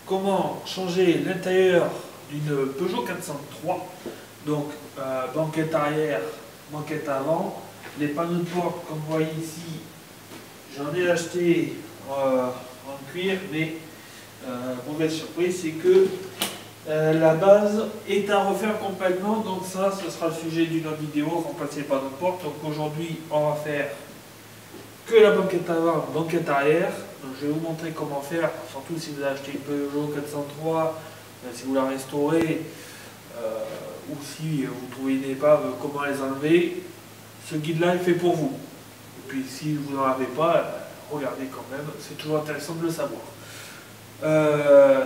comment changer l'intérieur d'une Peugeot 403. Donc banquette arrière, banquette avant, les panneaux de porte comme vous voyez ici, j'en ai acheté en cuir, mais mauvaise surprise, c'est que la base est à refaire complètement, donc ça ce sera le sujet d'une autre vidéo, remplacer les panneaux de porte. Donc aujourd'hui on va faire que la banquette avant, la banquette arrière. Donc je vais vous montrer comment faire, surtout si vous avez acheté une Peugeot 403, si vous la restaurez, ou si vous trouvez une épave, comment les enlever. Ce guide là est fait pour vous. Et puis si vous n'en avez pas, regardez quand même, c'est toujours intéressant de le savoir.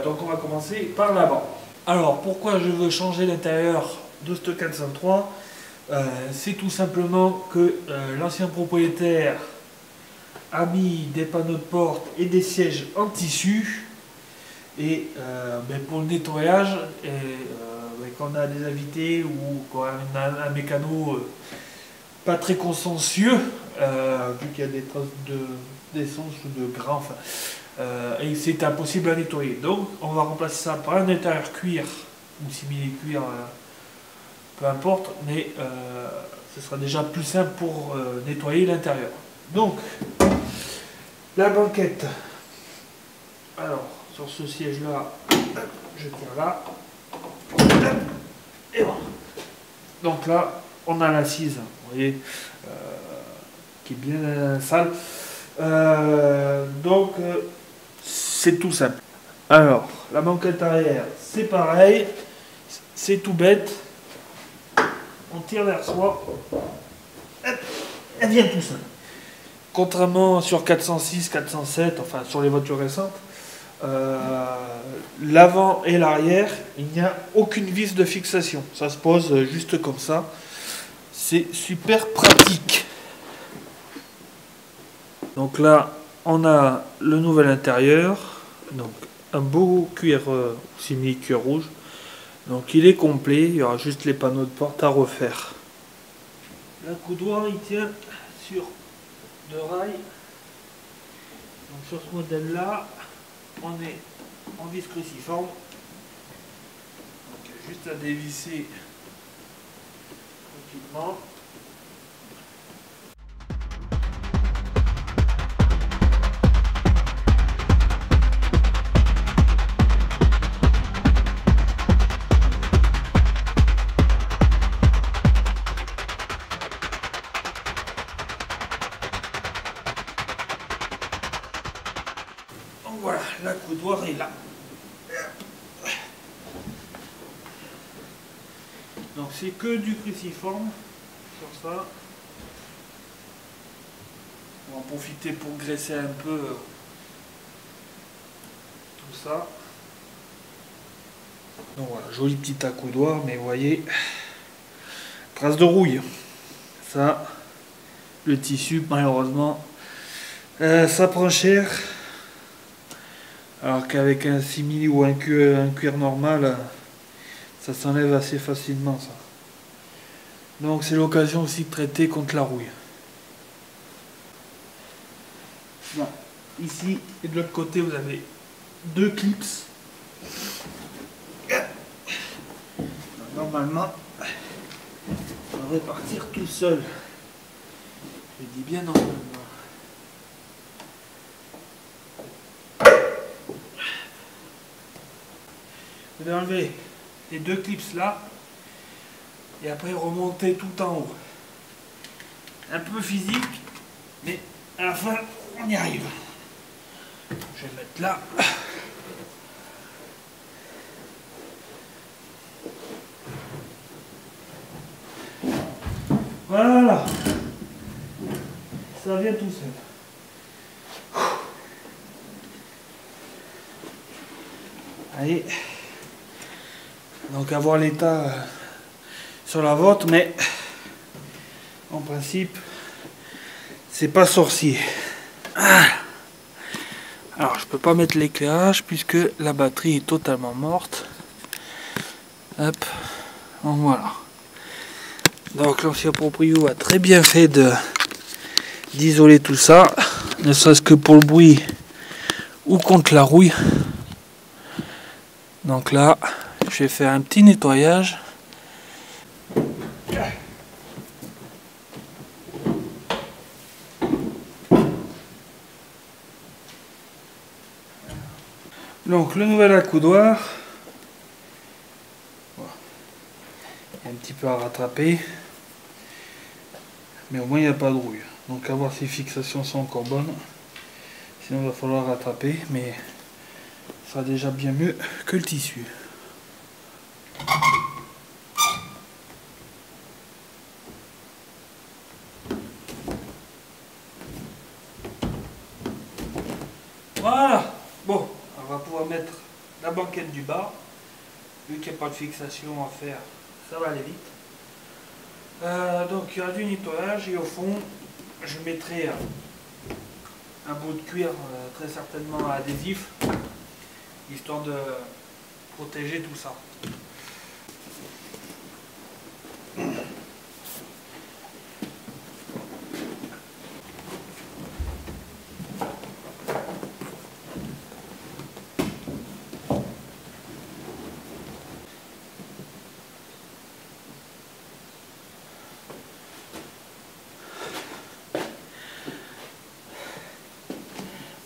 Donc on va commencer par l'avant. Alors pourquoi je veux changer l'intérieur de ce 403, c'est tout simplement que l'ancien propriétaire a mis des panneaux de porte et des sièges en tissu, et pour le nettoyage, quand on a des invités ou quand on a un mécano pas très consciencieux, vu qu'il y a des traces d'essence ou de gras, enfin, et c'est impossible à nettoyer. Donc on va remplacer ça par un intérieur cuir ou simili-cuir, peu importe, mais ce sera déjà plus simple pour nettoyer l'intérieur. Donc la banquette, alors sur ce siège là, je tiens là, et voilà. Donc là on a l'assise, vous voyez, qui est bien sale. Donc c'est tout simple. Alors la banquette arrière, c'est pareil, c'est tout bête, on tire vers soi, elle vient tout seul. Contrairement sur 406, 407, enfin sur les voitures récentes, l'avant et l'arrière, il n'y a aucune vis de fixation. Ça se pose juste comme ça. C'est super pratique. Donc là, on a le nouvel intérieur. Donc un beau cuir, simili-cuir rouge. Donc il est complet. Il y aura juste les panneaux de porte à refaire. La coudoir, il tient sur de rails. Donc sur ce modèle là, on est en vis cruciforme. Donc juste à dévisser tranquillement. Voilà, la coudoir est là. Donc c'est que du cruciforme sur ça. On va en profiter pour graisser un peu tout ça. Donc voilà, joli petit accoudoir, mais vous voyez, trace de rouille. Ça, le tissu malheureusement, ça prend cher. Alors qu'avec un simili ou un cuir normal, ça s'enlève assez facilement ça. Donc c'est l'occasion aussi de traiter contre la rouille. Bon, ici et de l'autre côté vous avez deux clips. Normalement, ça devrait partir tout seul. Je dis bien normalement. Vous allez enlever les deux clips là et après remonter tout en haut. Un peu physique, mais à la fin on y arrive. Je vais mettre là. Voilà, ça vient tout seul. Allez. Donc à voir l'état sur la vôtre, mais en principe c'est pas sorcier. Alors je peux pas mettre l'éclairage puisque la batterie est totalement morte. Hop, donc voilà. Donc l'ancien proprio a très bien fait d'isoler tout ça, ne serait-ce que pour le bruit ou contre la rouille. Donc là, je vais faire un petit nettoyage. Donc le nouvel accoudoir, il y a un petit peu à rattraper, mais au moins il n'y a pas de rouille. Donc à voir si les fixations sont encore bonnes, sinon il va falloir rattraper, mais ça sera déjà bien mieux que le tissu. Voilà, bon, on va pouvoir mettre la banquette du bas. Vu qu'il n'y a pas de fixation à faire, ça va aller vite. Donc il y aura du nettoyage et au fond, je mettrai un bout de cuir très certainement adhésif, histoire de protéger tout ça.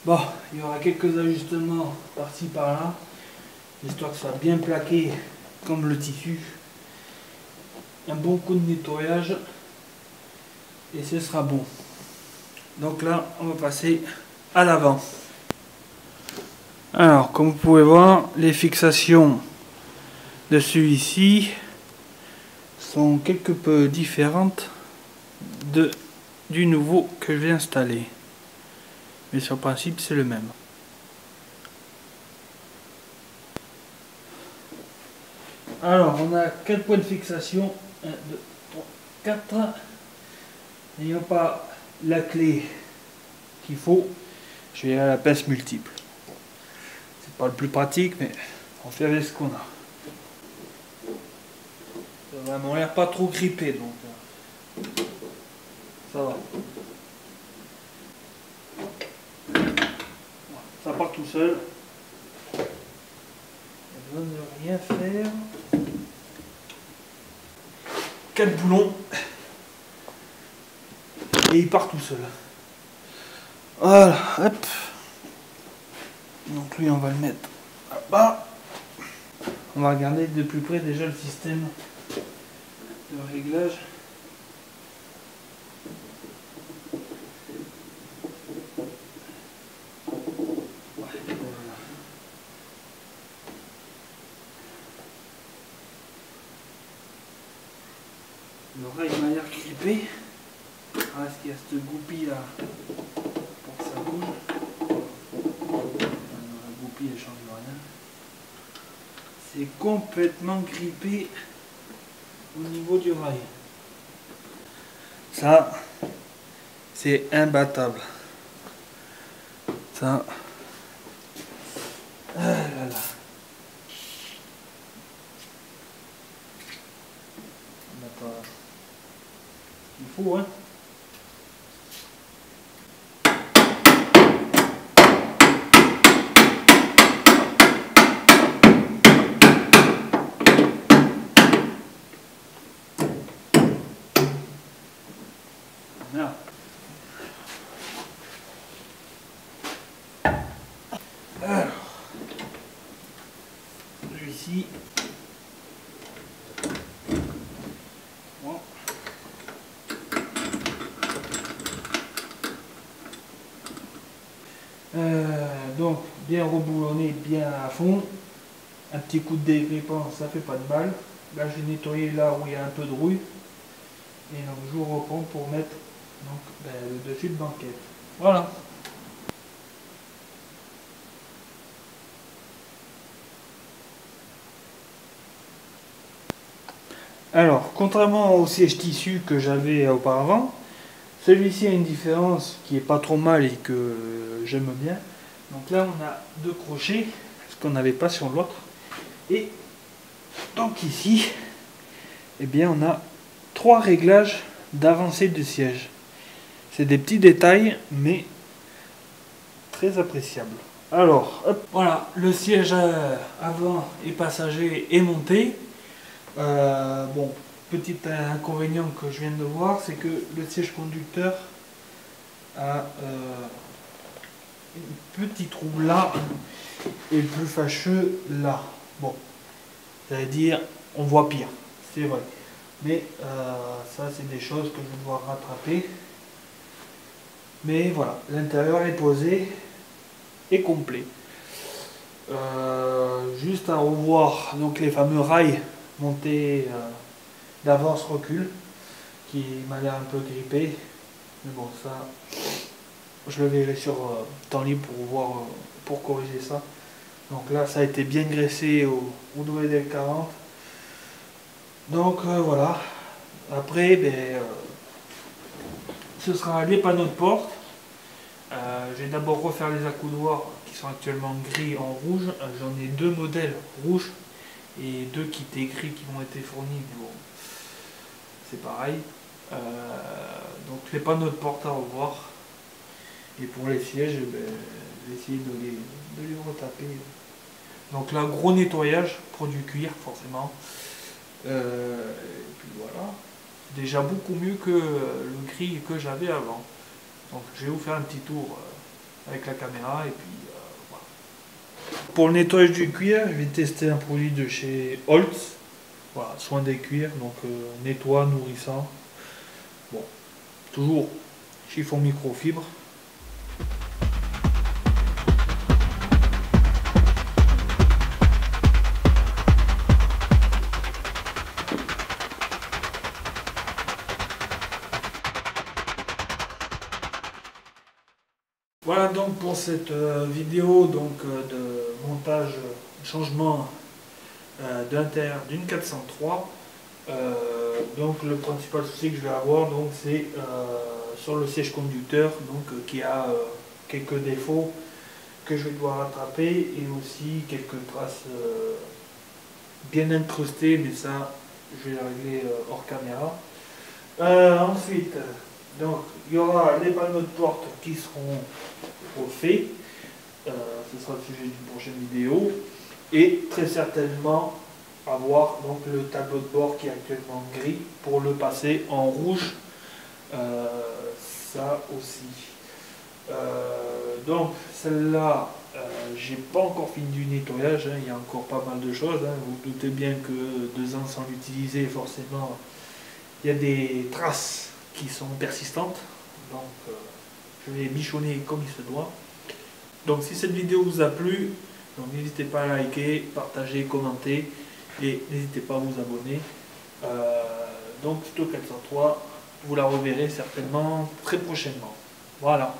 Bon, il y aura quelques ajustements par-ci par-là, histoire que ça soit bien plaqué comme le tissu. Un bon coup de nettoyage et ce sera bon. Donc là, on va passer à l'avant. Alors, comme vous pouvez voir, les fixations de celui-ci sont quelque peu différentes du nouveau que je vais installer. Mais sur le principe, c'est le même. Alors, on a 4 points de fixation. 1, 2, 3, 4. N'ayant pas la clé qu'il faut, je vais à la pince multiple. C'est pas le plus pratique, mais on fait avec ce qu'on a. Ça a vraiment l'air pas trop grippé, donc ça va. Ça part tout seul. Pas besoin de rien faire. 4 boulons. Et il part tout seul. Voilà, hop. Donc lui, on va le mettre là-bas. On va regarder de plus près déjà le système de réglage. L'oreille m'a l'air grippée. Parce qu'il y a cette goupille là pour que ça bouge. La goupille elle change rien. C'est complètement grippé au niveau du rail. Ça, c'est imbattable. Ça. Ah là là. Il faut, hein. Voilà. Alors, celui-ci. Bon. Donc, bien reboulonné, bien à fond. Un petit coup de dégrippant, ça fait pas de mal. Là, j'ai nettoyé là où il y a un peu de rouille. Et donc, je vous reprends pour mettre donc, le dessus de banquette. Voilà. Alors, contrairement au siège tissu que j'avais auparavant, celui-ci a une différence qui est pas trop mal et que j'aime bien. Donc là, on a 2 crochets, ce qu'on n'avait pas sur l'autre. Et donc ici, eh bien, on a 3 réglages d'avancée de siège. C'est des petits détails, mais très appréciables. Alors, hop, voilà, le siège avant et passager est monté. Bon, petit inconvénient que je viens de voir, c'est que le siège conducteur a un petit trou là et le plus fâcheux là. Bon, c'est-à-dire on voit pire, c'est vrai. Mais ça, c'est des choses que je vais devoir rattraper. Mais voilà, l'intérieur est posé et complet. Juste à revoir donc les fameux rails montés d'avance-recul qui m'a l'air un peu grippé. Mais bon, ça, je le verrai sur temps libre pour voir, pour corriger ça. Donc là, ça a été bien graissé au WD-40. Donc voilà. Après, ce sera les panneaux de porte. Je vais d'abord refaire les accoudoirs qui sont actuellement gris en rouge. J'en ai deux modèles rouges et deux qui étaient gris qui m'ont été fournis. Mais bon, c'est pareil. Donc les panneaux de porte à revoir. Et pour les sièges, je vais essayer de les retaper. Donc là, gros nettoyage, produit cuir forcément. Et puis voilà. Déjà beaucoup mieux que le gris que j'avais avant. Donc je vais vous faire un petit tour avec la caméra et puis voilà. Pour le nettoyage du cuir, je vais tester un produit de chez Holtz. Voilà, soin des cuirs, donc nettoie, nourrissant. Bon, toujours chiffon microfibre. Voilà donc pour cette vidéo donc, de montage, changement d'intérieur d'une 403. Donc le principal souci que je vais avoir donc c'est sur le siège conducteur donc qui a quelques défauts que je vais devoir rattraper et aussi quelques traces bien incrustées, mais ça je vais les régler hors caméra. Ensuite, donc il y aura les panneaux de porte qui seront refaits. Ce sera le sujet d'une prochaine vidéo. Et très certainement avoir donc le tableau de bord qui est actuellement gris pour le passer en rouge. Ça aussi. Donc celle-là, j'ai pas encore fini du nettoyage, hein, il y a encore pas mal de choses. Hein. Vous vous doutez bien que 2 ans sans l'utiliser, forcément, il y a des traces qui sont persistantes. Donc je vais bichonner comme il se doit. Donc si cette vidéo vous a plu, n'hésitez pas à liker, partager, commenter et n'hésitez pas à vous abonner. Donc Tuto 403, vous la reverrez certainement très prochainement. Voilà.